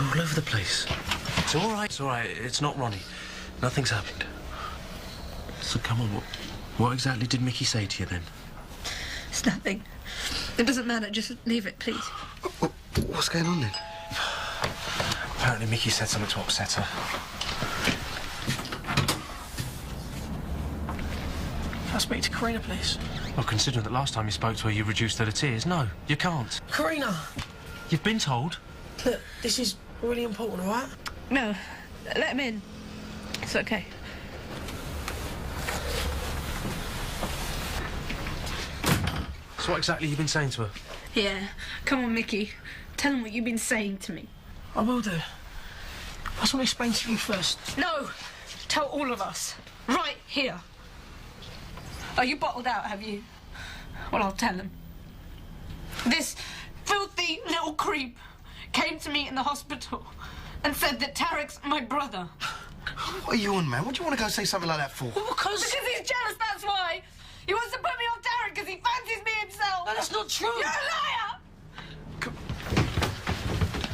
You're all over the place. It's all right, it's all right. It's not Ronnie. Nothing's happened. So come on, what exactly did Mickey say to you then? It's nothing. It doesn't matter, just leave it, please. What's going on then? Apparently Mickey said something to upset her. Can I speak to Karina, please? Well, considering that last time you spoke to her, you reduced her to tears. No, you can't. Karina! You've been told. Look, this is really important, all right? No, let him in. It's okay. So what exactly have you been saying to her? Yeah, come on, Mickey. Tell him what you've been saying to me. I will do. I just want to explain to you first. No! Tell all of us. Right here. Oh, you bottled out, have you? Well, I'll tell him. This filthy little creep came to me in the hospital and said that Tarek's my brother. What are you on, man? What do you want to go say something like that for? Well, because he's jealous, that's why. He wants to put me on Tarek because he fancies me himself. No, that's not true. You're a liar!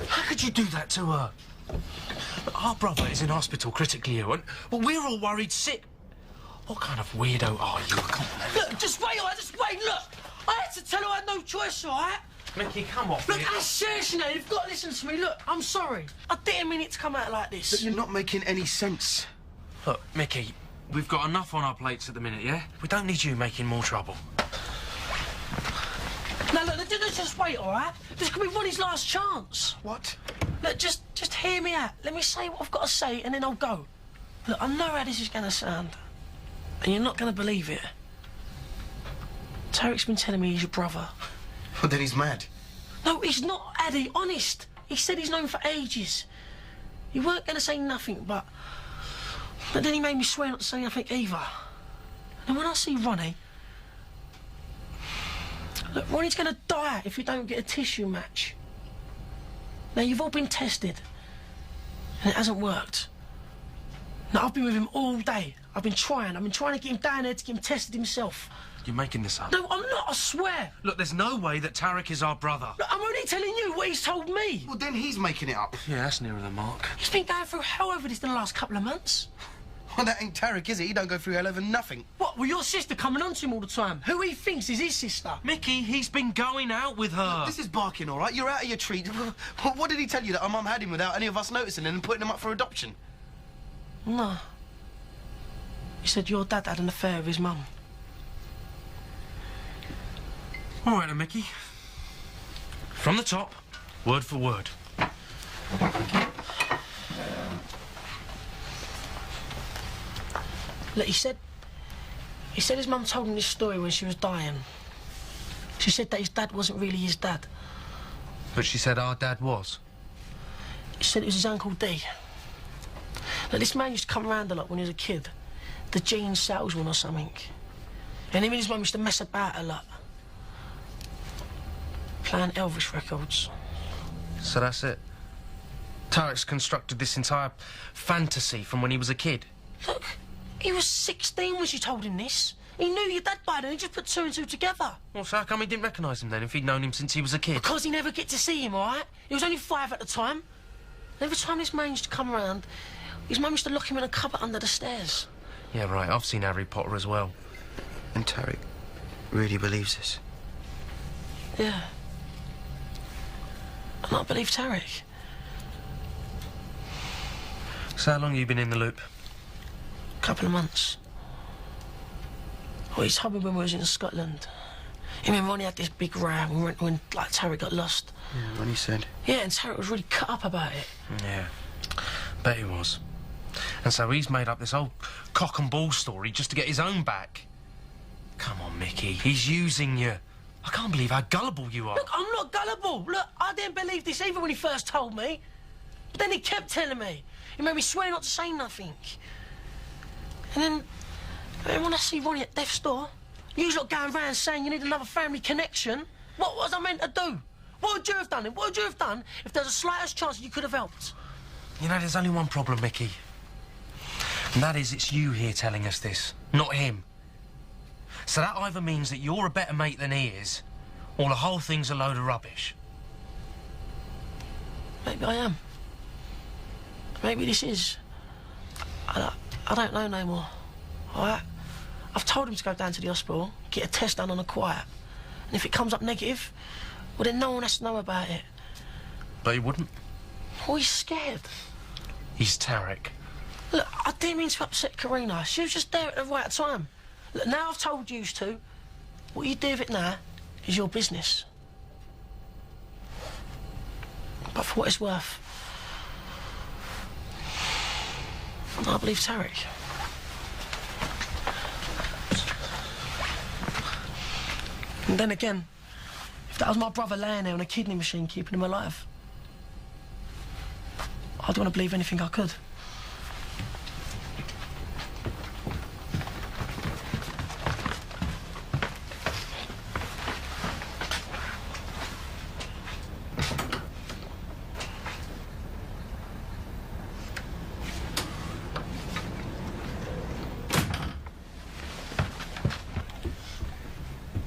How could you do that to her? Our brother is in hospital, critically ill, and well, we're all worried sick. What kind of weirdo are you? Come on. Look, just wait, all right? Just wait, look. I had to tell her I had no choice, all right? Mickey, come on. Look, seriously now, you've got to listen to me. Look, I'm sorry. I didn't mean it to come out like this. But you're not making any sense. Look, Mickey, we've got enough on our plates at the minute, yeah? We don't need you making more trouble. Now, look, let's just wait, all right? This could be Ronnie's last chance. What? Look, just hear me out. Let me say what I've got to say, and then I'll go. Look, I know how this is going to sound, and you're not going to believe it. Tarek's been telling me he's your brother. Well, then he's mad. No, he's not, Addy, honest. He said he's known for ages. He weren't going to say nothing, but then he made me swear not to say nothing either. And when I see Ronnie... Look, Ronnie's going to die if you don't get a tissue match. Now, you've all been tested, and it hasn't worked. Now, I've been with him all day. I've been trying to get him down there to get him tested himself. You're making this up. No, I'm not, I swear. Look, there's no way that Tarek is our brother. Look, I'm only telling you what he's told me. Well, then he's making it up. Yeah, that's nearer the mark. He's been going through hell over this in the last couple of months. Well, that ain't Tarek, is it? He don't go through hell over nothing. What, well, your sister coming on to him all the time? Who he thinks is his sister? Mickey, he's been going out with her. Look, this is barking, all right? You're out of your treat. What did he tell you, that our mum had him without any of us noticing and then putting him up for adoption? No. He said your dad had an affair with his mum. All right then, Mickey. From the top, word for word. Look, he said his mum told him this story when she was dying. She said that his dad wasn't really his dad. But she said our dad was. She said it was his Uncle D. Look, this man used to come around a lot when he was a kid. The jeans salesman or something. And him and his mum used to mess about a lot. Playing Elvis records. So that's it. Tarek's constructed this entire fantasy from when he was a kid. Look, he was 16 when she told him this. He knew your dad by then, he just put two and two together. Well, so how come he didn't recognise him then, if he'd known him since he was a kid? Because he never get to see him, all right? He was only 5 at the time. Every time this man used to come around, his mum used to lock him in a cupboard under the stairs. Yeah, right, I've seen Harry Potter as well. And Tarek really believes this? Yeah. And I believe Tarek. So how long have you been in the loop? Couple of months. Well, he told me when we was in Scotland. Him and Ronnie had this big row when like, Tarek got lost. Yeah, Ronnie said. Yeah, and Tarek was really cut up about it. Yeah, bet he was. And so he's made up this whole cock and ball story just to get his own back. Come on, Mickey, he's using you. I can't believe how gullible you are. Look, I'm not gullible. Look, I didn't believe this either when he first told me. But then he kept telling me. He made me swear not to say nothing. And then when I see Ronnie at death's door, you lot going round saying you need another family connection. What was I meant to do? What would you have done? What would you have done if there was the slightest chance that you could have helped? You know, there's only one problem, Mickey. And that is, it's you here telling us this, not him. So that either means that you're a better mate than he is, or the whole thing's a load of rubbish. Maybe I am. Maybe this is... I don't know no more, all right? I've told him to go down to the hospital, get a test done on the quiet. And if it comes up negative, well, then no one has to know about it. But he wouldn't. Oh, he's scared. He's Tarek. Look, I didn't mean to upset Karina. She was just there at the right time. Look, now I've told you to. What you do with it now is your business. But for what it's worth, I believe Tarek. And then again, if that was my brother laying there on a kidney machine keeping him alive, I'd want to believe anything I could.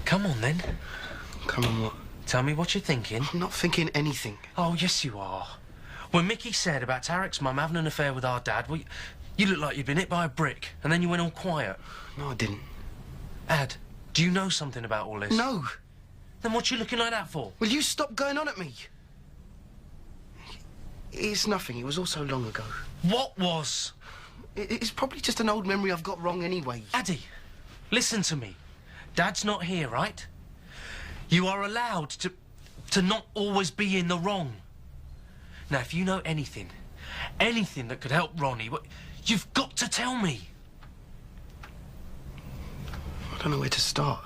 Come on, then. Come on, what? Tell me what you're thinking. I'm not thinking anything. Oh, yes, you are. When Mickey said about Tarek's mum having an affair with our dad, well, you looked like you'd been hit by a brick, and then you went all quiet. No, I didn't. Ad, do you know something about all this? No. Then what you looking like that for? Will you stop going on at me? It's nothing. It was all so long ago. What was? It's probably just an old memory I've got wrong anyway. Addy, listen to me. Dad's not here, right? You are allowed to not always be in the wrong. Now, if you know anything that could help Ronnie, you've got to tell me. I don't know where to start.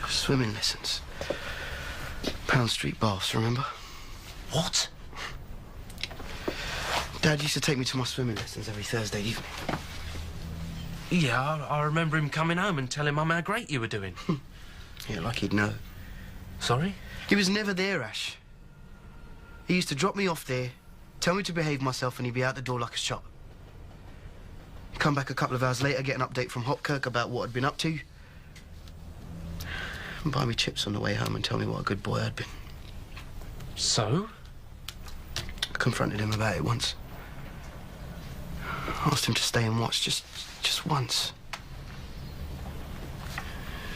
Swimming lessons. Pound Street baths, remember? What? Dad used to take me to my swimming lessons every Thursday evening. Yeah, I remember him coming home and telling Mum how great you were doing. Yeah, like he'd know. Sorry? He was never there, Ash. He used to drop me off there, tell me to behave myself, and he'd be out the door like a shot. He'd come back a couple of hours later, get an update from Hopkirk about what I'd been up to, and buy me chips on the way home and tell me what a good boy I'd been. So? I confronted him about it once. I asked him to stay and watch just once.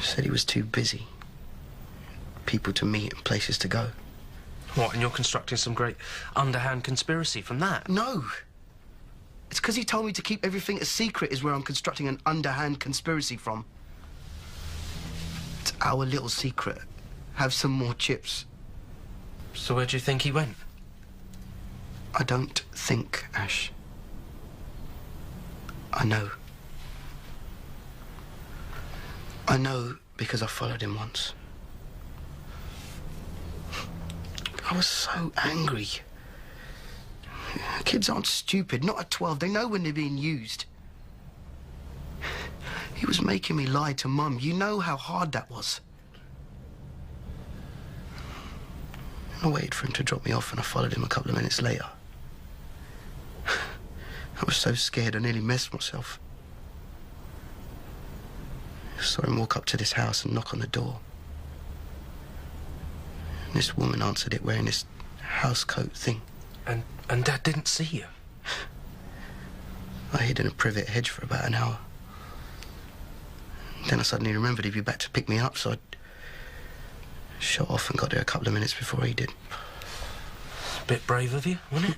Said he was too busy. People to meet and places to go. What, and you're constructing some great underhand conspiracy from that? No. It's because he told me to keep everything a secret is where I'm constructing an underhand conspiracy from. It's our little secret. Have some more chips. So where do you think he went? I don't think, Ash. I know. I know because I followed him once. I was so angry. Kids aren't stupid, not at 12. They know when they're being used. He was making me lie to Mum. You know how hard that was. I waited for him to drop me off and I followed him a couple of minutes later. I was so scared I nearly messed myself. I saw him walk up to this house and knock on the door. And this woman answered it wearing this housecoat thing. And Dad didn't see you? I hid in a privet hedge for about an hour. Then I suddenly remembered he'd be back to pick me up, so I shot off and got there a couple of minutes before he did. A bit brave of you, wasn't it?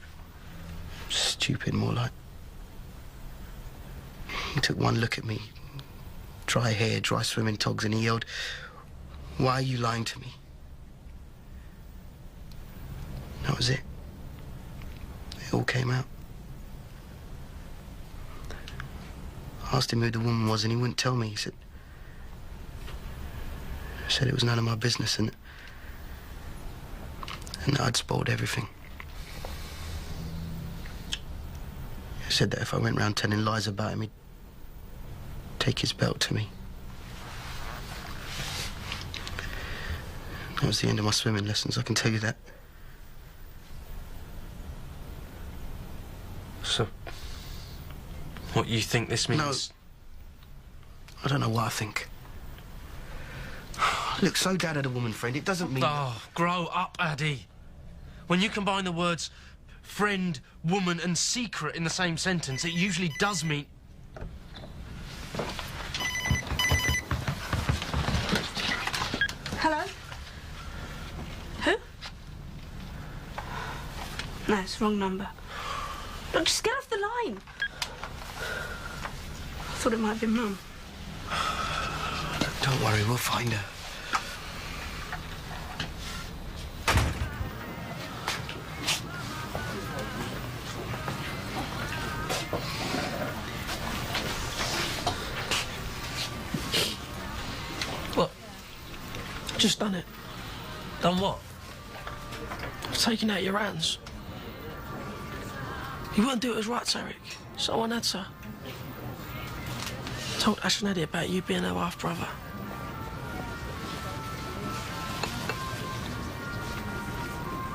Stupid, more like. He took one look at me, dry hair, dry swimming togs, and he yelled, "Why are you lying to me?" That was it. It all came out. I asked him who the woman was and he wouldn't tell me. He said it was none of my business and that I'd spoiled everything. He said that if I went round telling lies about him, he'd take his belt to me. That was the end of my swimming lessons, I can tell you that. So, what you think this means? No. I don't know what I think. Look, so Dad had a woman friend, it doesn't mean... Oh, grow up, Addy. When you combine the words friend, woman and secret in the same sentence, it usually does mean... Hello? Who? No, it's the wrong number. Look, just get off the line. I thought it might be Mum. Don't worry, we'll find her. What? Just done it. Done what? I've taken out your hands. You wouldn't do it as right, Tarek. Someone had to. Told Ash and Eddie about you being her half-brother.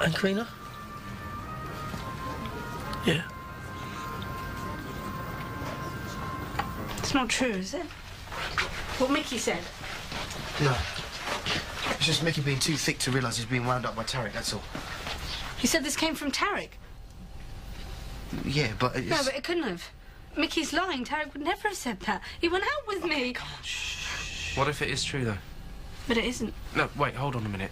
And Karina? Yeah. It's not true, is it? What Mickey said. No. It's just Mickey being too thick to realise he's being wound up by Tarek, that's all. He said this came from Tarek. Yeah, but it's... No, but it couldn't have. Mickey's lying. Tarek would never have said that. He went out with me. Come on, shh. What if it is true, though? But it isn't. No, wait, hold on a minute.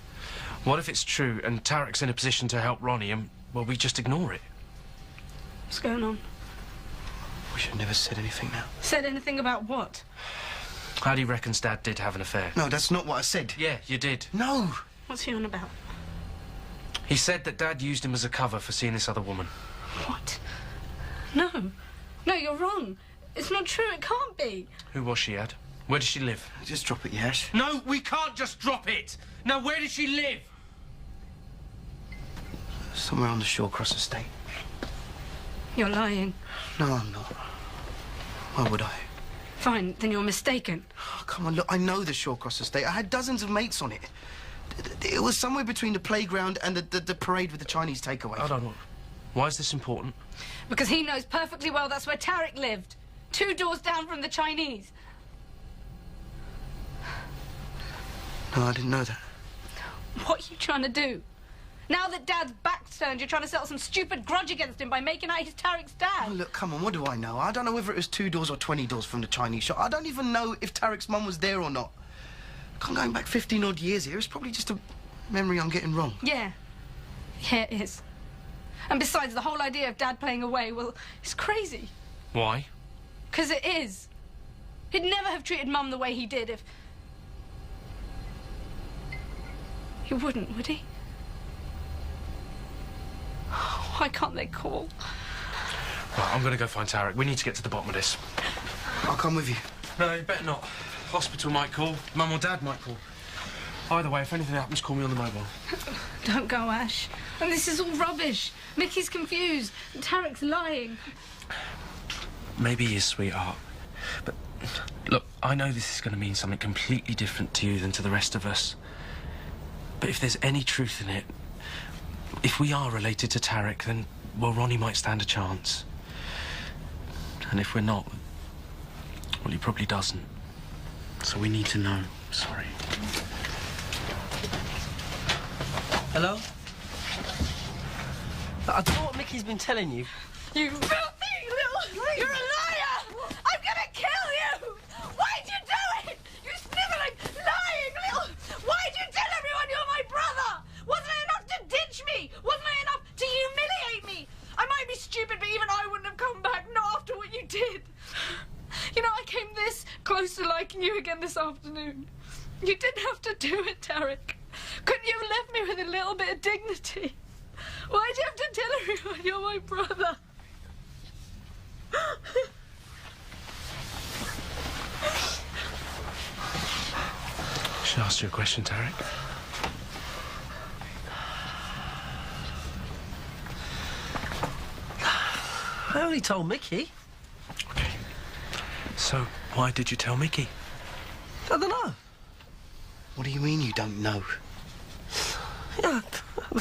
What if it's true and Tarek's in a position to help Ronnie and, well, we just ignore it? What's going on? We should have never said anything now. Said anything about what? Paddy reckons Dad did have an affair. No, that's not what I said. Yeah, you did. No! What's he on about? He said that Dad used him as a cover for seeing this other woman. What? No. No, you're wrong. It's not true. It can't be. Who was she, Ad? Where does she live? Just drop it, Yash. No, we can't just drop it! Now, where does she live? Somewhere on the Shawcross estate. You're lying. No, I'm not. Why would I? Fine, then you're mistaken. Oh, come on, look, I know the Shawcross estate. I had dozens of mates on it. It was somewhere between the playground and the parade with the Chinese takeaway. I don't know. Why is this important? Because he knows perfectly well that's where Tarek lived. 2 doors down from the Chinese. No, I didn't know that. What are you trying to do? Now that Dad's back's turned, you're trying to settle some stupid grudge against him by making out he's Tarek's dad. Oh, look, come on, what do I know? I don't know whether it was 2 doors or 20 doors from the Chinese shop. I don't even know if Tarek's mum was there or not. I'm going back 15-odd years here. It's probably just a memory I'm getting wrong. Yeah. Yeah, it is. And besides, the whole idea of Dad playing away, well, it's crazy. Why? 'Cause it is. He'd never have treated Mum the way he did if... He wouldn't, would he? Why can't they call? Right, I'm going to go find Tarek. We need to get to the bottom of this. I'll come with you. No, you better not. Hospital might call. Mum or Dad might call. Either way, if anything happens, call me on the mobile. Don't go, Ash. And this is all rubbish. Mickey's confused. And Tarek's lying. Maybe he is, sweetheart. But, look, I know this is going to mean something completely different to you than to the rest of us. But if there's any truth in it, if we are related to Tarek, then, well, Ronnie might stand a chance. And if we're not, well, he probably doesn't. So we need to know. Sorry. Hello? I don't know what Mickey's been telling you. You filthy little... You're a liar! I'm gonna kill you! Why'd you do it? You sniveling, lying little... Why'd you tell everyone you're my brother? Wasn't it enough to ditch me? Wasn't it enough to humiliate me? I might be stupid, but even I wouldn't have come back, not after what you did. You know, I came this close to liking you again this afternoon. You didn't have to do it, Tarek. Couldn't you have left me with a little bit of dignity? Why'd you have to tell everyone you're my brother? Should I ask you a question, Tarek? I only told Mickey. Okay. So, why did you tell Mickey? I don't know. What do you mean you don't know? Yeah,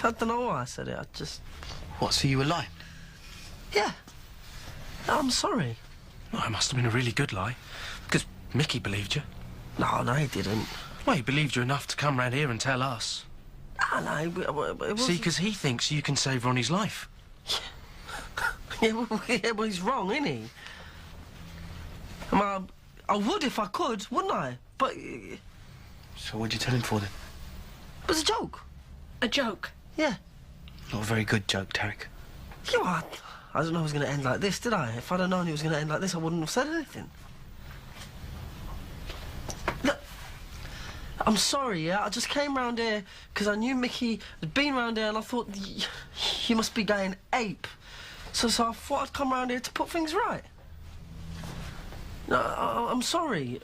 I don't know why I said it. I just... What, so you were lying? Yeah. I'm sorry. Well, it must have been a really good lie. Because Mickey believed you. No, he didn't. Well, he believed you enough to come round here and tell us. I know, it wasn't... See, because he thinks you can save Ronnie's life. Yeah, well, he's wrong, isn't he? I would if I could, wouldn't I? But... So what'd you tell him for then? It was a joke. A joke? Yeah. Not a very good joke, Tarek. You know, I didn't know it was going to end like this, did I? If I'd have known it was going to end like this, I wouldn't have said anything. Look, I'm sorry, yeah? I just came round here because I knew Mickey had been round here and I thought you must be going ape. So I thought I'd come round here to put things right. No, I'm sorry.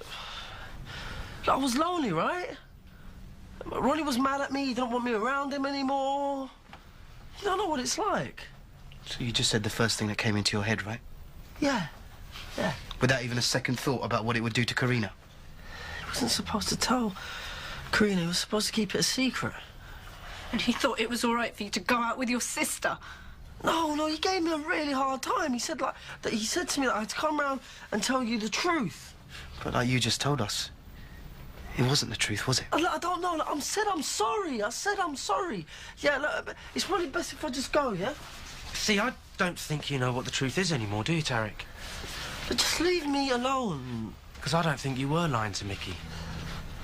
I was lonely, right? Ronnie was mad at me, he didn't want me around him anymore. You don't know what it's like. So you just said the first thing that came into your head, right? Yeah. Without even a second thought about what it would do to Karina? He wasn't supposed to tell Karina, he was supposed to keep it a secret. And he thought it was all right for you to go out with your sister? No, he gave me a really hard time. He said, he said to me that I had to come round and tell you the truth. But like you just told us, it wasn't the truth, was it? I don't know. I said I'm sorry. Yeah, look, it's probably best if I just go, yeah? See, I don't think you know what the truth is anymore, do you, Tarek? But just leave me alone. Because I don't think you were lying to Mickey.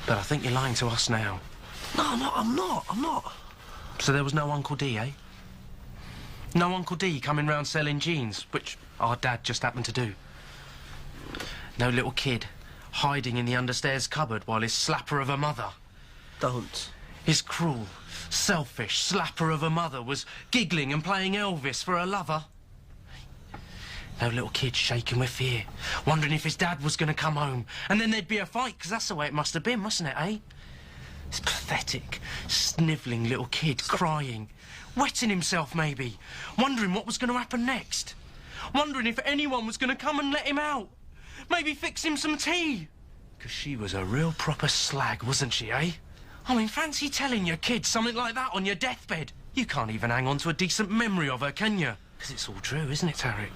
But I think you're lying to us now. No, I'm not. So there was no Uncle D, eh? No Uncle D coming round selling jeans, which our dad just happened to do. No little kid hiding in the understairs cupboard while his slapper of a mother... Don't. His cruel, selfish slapper of a mother was giggling and playing Elvis for a lover. No little kid shaking with fear, wondering if his dad was going to come home, and then there'd be a fight, because that's the way it must have been, mustn't it, eh? This pathetic, snivelling little kid crying, wetting himself maybe, wondering what was going to happen next, wondering if anyone was going to come and let him out, maybe fix him some tea. Because she was a real proper slag, wasn't she, eh? I mean, fancy telling your kid something like that on your deathbed. You can't even hang on to a decent memory of her, can you? Because it's all true, isn't it, Tarek?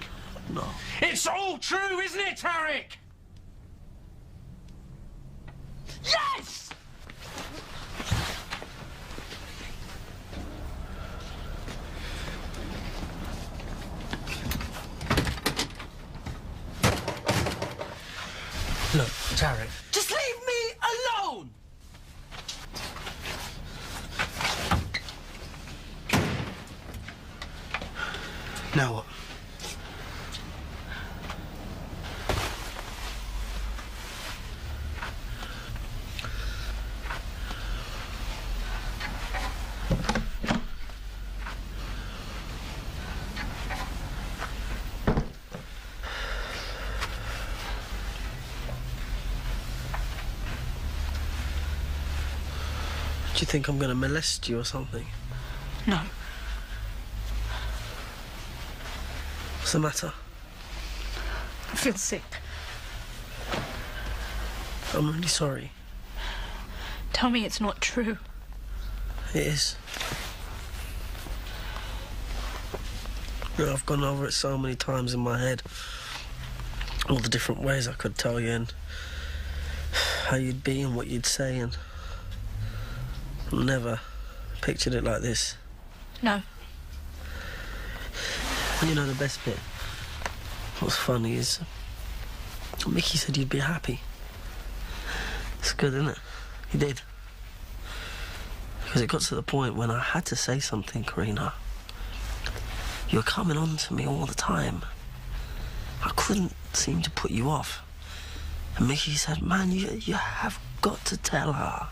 No. It's all true, isn't it, Tarek? Yes! Look, Tarek. Just leave me alone! Now what? Do you think I'm going to molest you or something? No. What's the matter? I feel sick. I'm really sorry. Tell me it's not true. It is. You know, I've gone over it so many times in my head. All the different ways I could tell you and how you'd be and what you'd say, and never pictured it like this. No. You know the best bit? What's funny is Mickey said you'd be happy. It's good, isn't it? He did. Because it got to the point when I had to say something, Karina. You were coming on to me all the time. I couldn't seem to put you off. And Mickey said, man, you have got to tell her.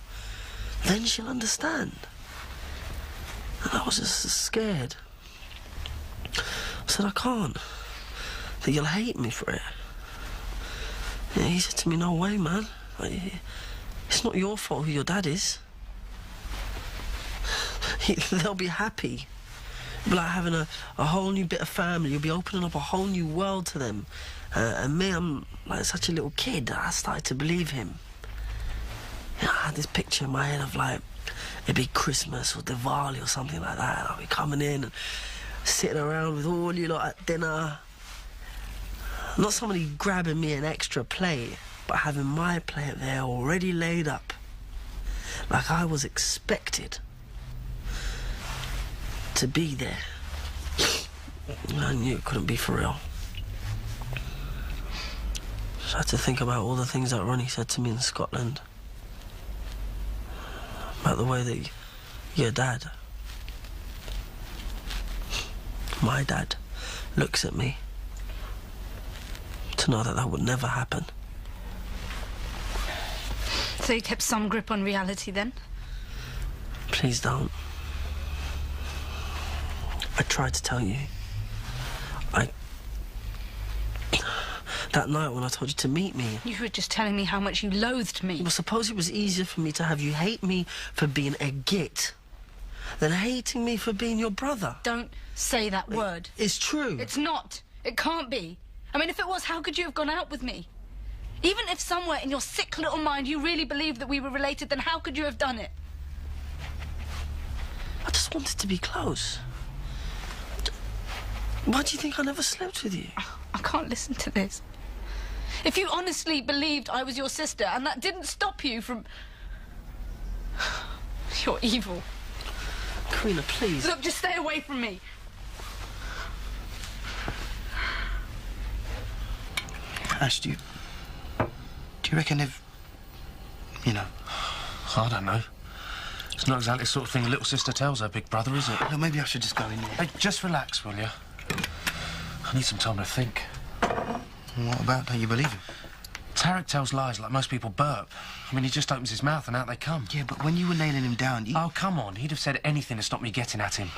Then she'll understand. And I was just scared. I said, I can't. That you'll hate me for it. Yeah, he said to me, no way, man. It's not your fault who your dad is. They'll be happy. It'll be like having a whole new bit of family. You'll be opening up a whole new world to them. And me, I'm like such a little kid. I started to believe him. You know, I had this picture in my head of like, it'd be Christmas or Diwali or something like that. And I'll be coming in and sitting around with all you lot at dinner. Not somebody grabbing me an extra plate, but having my plate there already laid up. Like I was expected. to be there. I knew it couldn't be for real. Just had to think about all the things that Ronnie said to me in Scotland. About the way that your dad, my dad, looks at me. To know that that would never happen. So you kept some grip on reality then? Please don't. I tried to tell you. That night when I told you to meet me... You were just telling me how much you loathed me. Well, suppose it was easier for me to have you hate me for being a git than hating me for being your brother. Don't say that word. It's true. It's not. It can't be. I mean, if it was, how could you have gone out with me? Even if somewhere in your sick little mind you really believed that we were related, then how could you have done it? I just wanted to be close. Why do you think I never slept with you? I can't listen to this. If you honestly believed I was your sister and that didn't stop you from... You're evil. Karina, please. Look, just stay away from me. Ash, do you reckon they've... You know... I don't know. It's not exactly the sort of thing a little sister tells her big brother, is it? Well, maybe I should just go in there. Hey, just relax, will you? I need some time to think. What about? Don't you believe him? Tarek tells lies like most people burp. I mean, he just opens his mouth and out they come. Yeah, but when you were nailing him down, Oh, come on. He'd have said anything to stop me getting at him.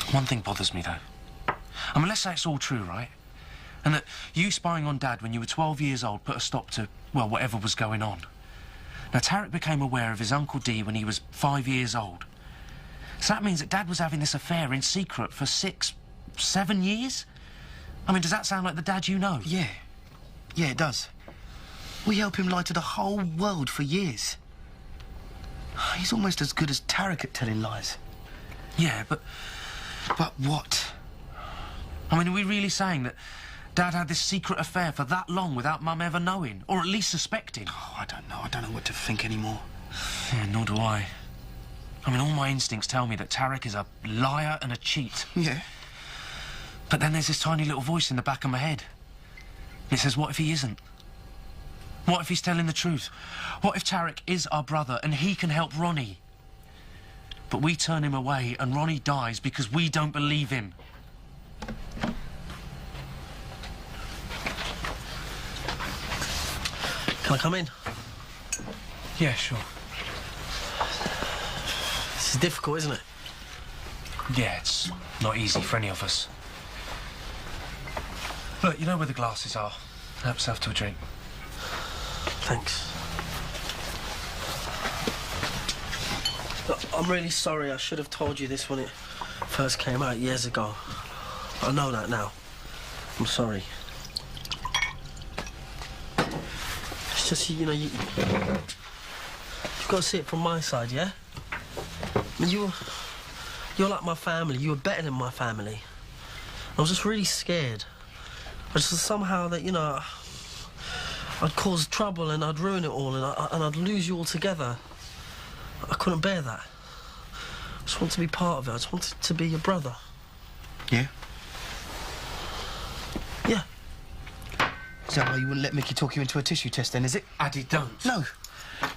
One thing bothers me, though. I mean, let's say it's all true, right? And that you spying on Dad when you were 12 years old put a stop to, well, whatever was going on. Now, Tarek became aware of his Uncle D when he was 5 years old. So that means that Dad was having this affair in secret for 6, 7 years? I mean, does that sound like the Dad you know? Yeah. Yeah, it does. We help him lie to the whole world for years. He's almost as good as Tarek at telling lies. Yeah, but... But what? I mean, are we really saying that Dad had this secret affair for that long without Mum ever knowing? Or at least suspecting? Oh, I don't know. I don't know what to think anymore. Yeah, nor do I. I mean, all my instincts tell me that Tarek is a liar and a cheat. Yeah. But then there's this tiny little voice in the back of my head. It says, what if he isn't? What if he's telling the truth? What if Tarek is our brother and he can help Ronnie? But we turn him away and Ronnie dies because we don't believe him. Can I come in? Yeah, sure. This is difficult, isn't it? Yeah, it's not easy for any of us. Look, you know where the glasses are. Help yourself to a drink. Thanks. Look, I'm really sorry. I should have told you this when it first came out years ago. I know that now. I'm sorry. It's just, you know, you've got to see it from my side, yeah? I mean, you're like my family. You were better than my family. I was just really scared. I just somehow that, you know, I'd cause trouble and I'd ruin it all and I'd lose you altogether. I couldn't bear that. I just wanted to be part of it. I just wanted to be your brother. Yeah? Yeah. Is that why you wouldn't let Mickey talk you into a tissue test then, is it? Addy, don't. No.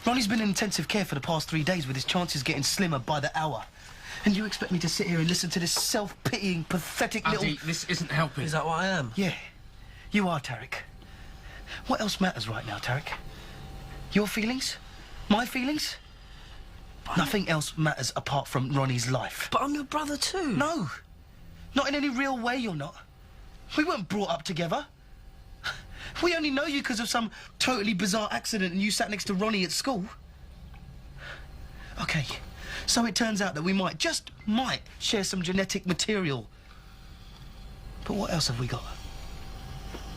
Ronnie's been in intensive care for the past 3 days with his chances getting slimmer by the hour. And you expect me to sit here and listen to this self-pitying, pathetic Addy, little... this isn't helping. Is that what I am? Yeah. You are, Tarek. What else matters right now, Tarek? Your feelings? My feelings? Nothing else matters apart from Ronnie's life. But I'm your brother too. No. Not in any real way, you're not. We weren't brought up together. We only know you because of some totally bizarre accident and you sat next to Ronnie at school. OK, so it turns out that we just might share some genetic material. But what else have we got?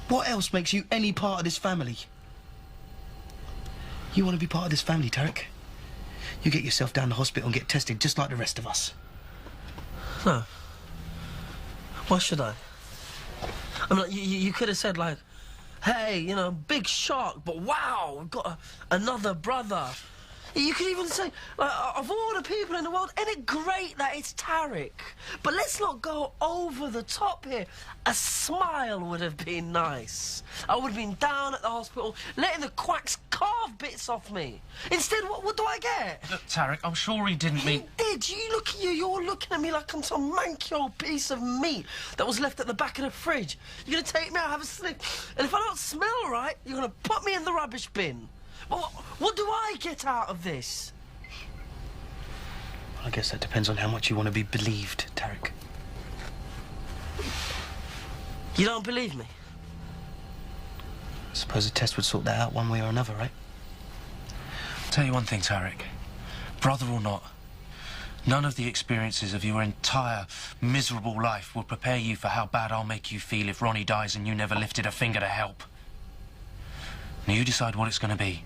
What else makes you any part of this family? You want to be part of this family, Tarek? You get yourself down the hospital and get tested just like the rest of us. No. Why should I? I mean, like, you could have said, like, hey, you know, big shock, but wow, we've got another brother. You could even say, like, of all the people in the world, isn't it great that it's Tarek? But let's not go over the top here. A smile would have been nice. I would have been down at the hospital, letting the quacks carve bits off me. Instead, what do I get? Look, Tarek, I'm sure he didn't mean... He did. You look at you. You're looking at me like I'm some manky old piece of meat that was left at the back of the fridge. You're going to take me out, have a sniff, and if I don't smell right, you're going to put me in the rubbish bin. What do I get out of this? I guess that depends on how much you want to be believed, Tarek. You don't believe me? I suppose a test would sort that out one way or another, right? I'll tell you one thing, Tarek. Brother or not, none of the experiences of your entire miserable life will prepare you for how bad I'll make you feel if Ronnie dies and you never lifted a finger to help. Now you decide what it's going to be.